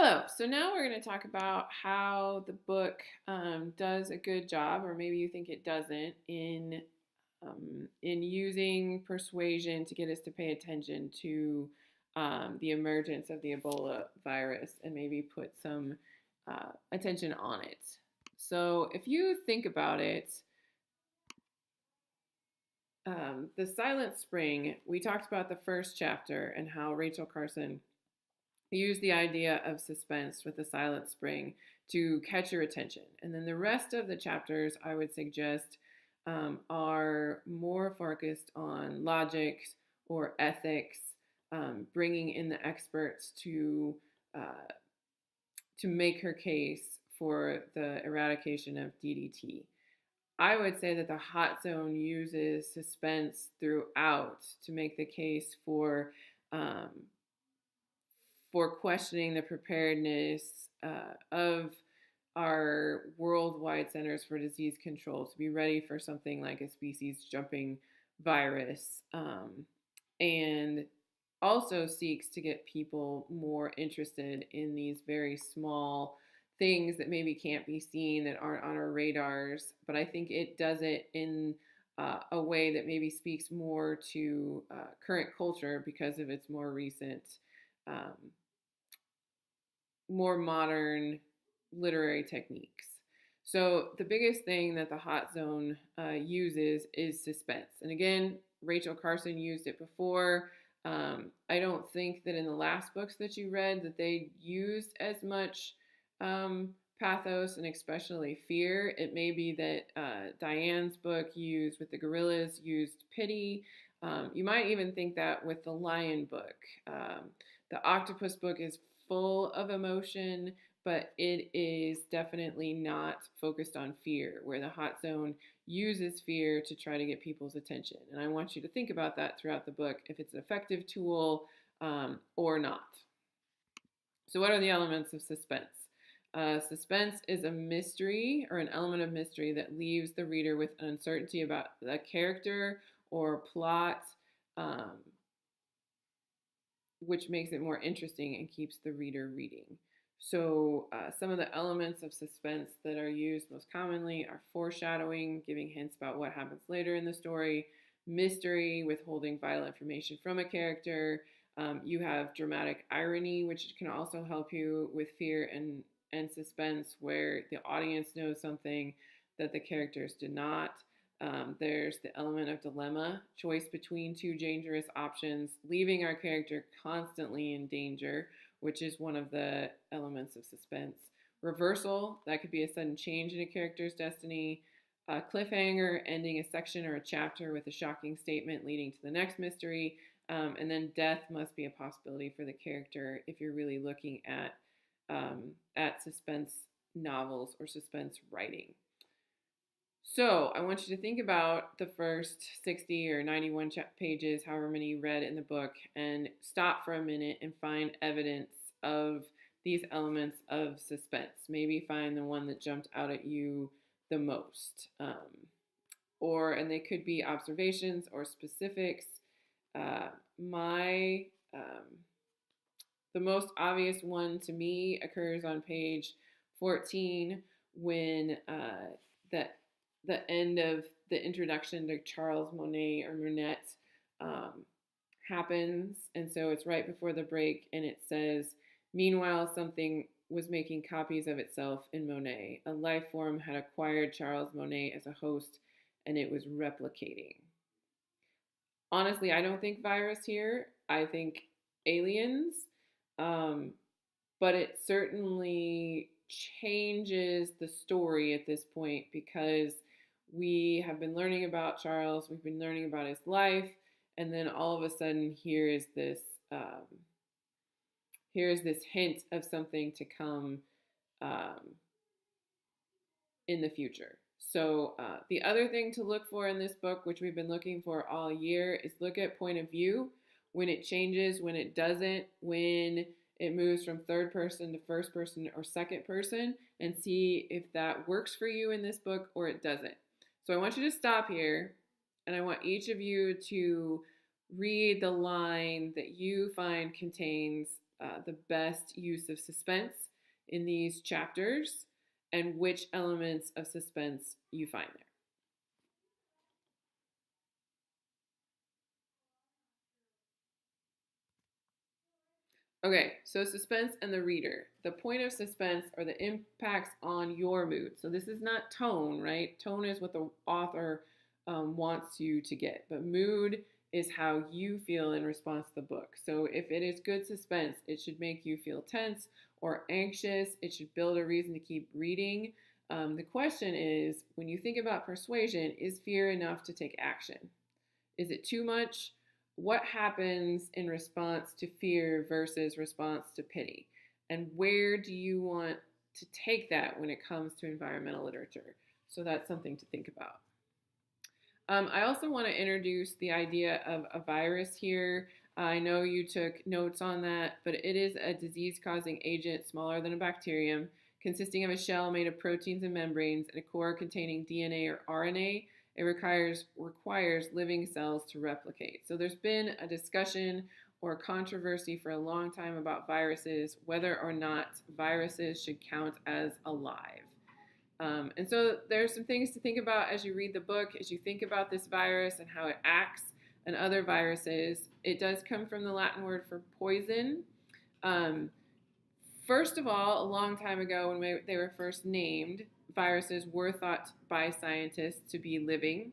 Hello. So now we're going to talk about how the book does a good job, or maybe you think it doesn't, in using persuasion to get us to pay attention to the emergence of the Ebola virus and maybe put some attention on it. So if you think about it, the Silent Spring, we talked about the first chapter and how Rachel Carson use the idea of suspense with the silent spring to catch your attention. And then the rest of the chapters, I would suggest, are more focused on logic or ethics, bringing in the experts to make her case for the eradication of DDT. I would say that the Hot Zone uses suspense throughout to make the case um, for questioning the preparedness of our worldwide centers for disease control to be ready for something like a species jumping virus, and also seeks to get people more interested in these very small things that maybe can't be seen, that aren't on our radars. But I think it does it in a way that maybe speaks more to current culture because of its more recent, um, more modern literary techniques. So the biggest thing that the Hot Zone uses is suspense. And again, Rachel Carson used it before. I don't think that in the last books that you read that they used as much pathos and especially fear. It may be that Diane's book used with the gorillas used pity. You might even think that with the lion book. The octopus book is full of emotion, but it is definitely not focused on fear, where the Hot Zone uses fear to try to get people's attention. And I want you to think about that throughout the book, if it's an effective tool or not. So what are the elements of suspense? Suspense is a mystery or an element of mystery that leaves the reader with an uncertainty about a character or plot, which makes it more interesting and keeps the reader reading. So some of the elements of suspense that are used most commonly are foreshadowing, giving hints about what happens later in the story; mystery, withholding vital information from a character. You have dramatic irony, which can also help you with fear and suspense, where the audience knows something that the characters do not. There's the element of dilemma, choice between two dangerous options, leaving our character constantly in danger, which is one of the elements of suspense. Reversal, that could be a sudden change in a character's destiny. A cliffhanger, ending a section or a chapter with a shocking statement leading to the next mystery. And then death must be a possibility for the character if you're really looking at suspense novels or suspense writing. So I want you to think about the first 60 or 91 pages, however many you read in the book, and stop for a minute and find evidence of these elements of suspense. Maybe find the one that jumped out at you the most. And they could be observations or specifics. The most obvious one to me occurs on page 14 when the end of the introduction to Charles Monet or Monette happens. And so it's right before the break, and it says, "Meanwhile, something was making copies of itself in Monet. A life form had acquired Charles Monet as a host, and it was replicating." Honestly, I don't think virus here. I think aliens. But it certainly changes the story at this point, because we have been learning about Charles, we've been learning about his life, and then all of a sudden here is this hint of something to come in the future. So the other thing to look for in this book, which we've been looking for all year, is look at point of view, when it changes, when it doesn't, when it moves from third person to first person or second person, and see if that works for you in this book or it doesn't. So I want you to stop here, and I want each of you to read the line that you find contains the best use of suspense in these chapters and which elements of suspense you find there. Okay, so suspense and the reader. The point of suspense are the impacts on your mood. So this is not tone, right? Tone is what the author wants you to get, but mood is how you feel in response to the book. So if it is good suspense, it should make you feel tense or anxious. It should build a reason to keep reading. The question is, when you think about persuasion, is fear enough to take action? Is it too much? What happens in response to fear versus response to pity? And where do you want to take that when it comes to environmental literature? So that's something to think about. I also want to introduce the idea of a virus here. I know you took notes on that, but it is a disease-causing agent smaller than a bacterium, consisting of a shell made of proteins and membranes and a core containing DNA or RNA. It requires living cells to replicate. So there's been a discussion or controversy for a long time about viruses, whether or not viruses should count as alive. And so there's some things to think about as you read the book, as you think about this virus and how it acts and other viruses. It does come from the Latin word for poison. First of all, a long time ago when they were first named, viruses were thought by scientists to be living.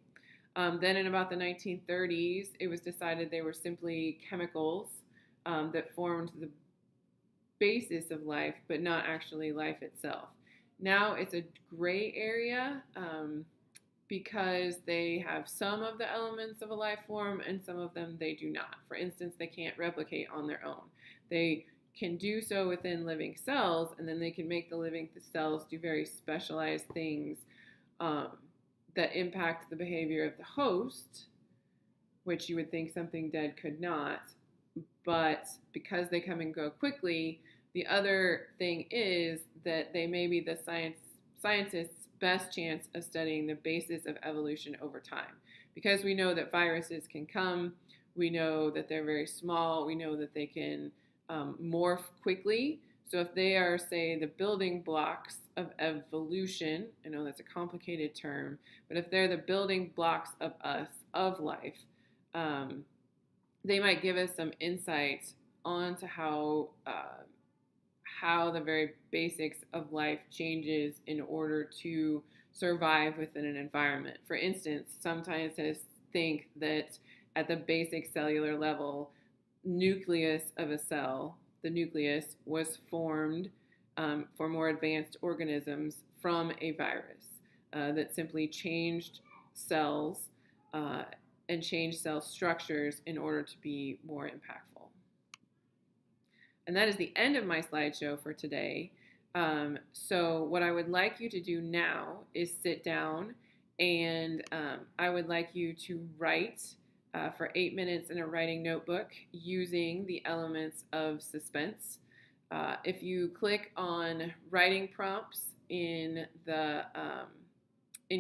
Then in about the 1930s, it was decided they were simply chemicals that formed the basis of life, but not actually life itself. Now it's a gray area because they have some of the elements of a life form and some of them they do not. For instance, they can't replicate on their own. They can do so within living cells, and then they can make the living cells do very specialized things that impact the behavior of the host, which you would think something dead could not. But because they come and go quickly, the other thing is that they may be the scientists' best chance of studying the basis of evolution over time. Because we know that viruses can come, we know that they're very small, we know that they can morph quickly. So if they are, say, the building blocks of evolution, I know that's a complicated term, but if they're the building blocks of us, of life, they might give us some insight onto how the very basics of life changes in order to survive within an environment. For instance, some scientists think that at the basic cellular level, nucleus of a cell, the nucleus, was formed for more advanced organisms from a virus that simply changed cells and changed cell structures in order to be more impactful. And that is the end of my slideshow for today. So what I would like you to do now is sit down, and I would like you to write for 8 minutes in a writing notebook using the elements of suspense. If you click on writing prompts in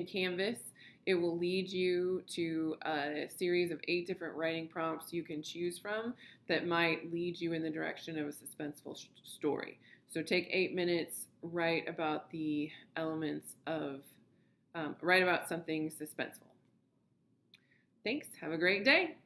Canvas, it will lead you to a series of 8 different writing prompts you can choose from that might lead you in the direction of a suspenseful story. So take 8 minutes, write about the elements of, write about something suspenseful. Thanks. Have a great day.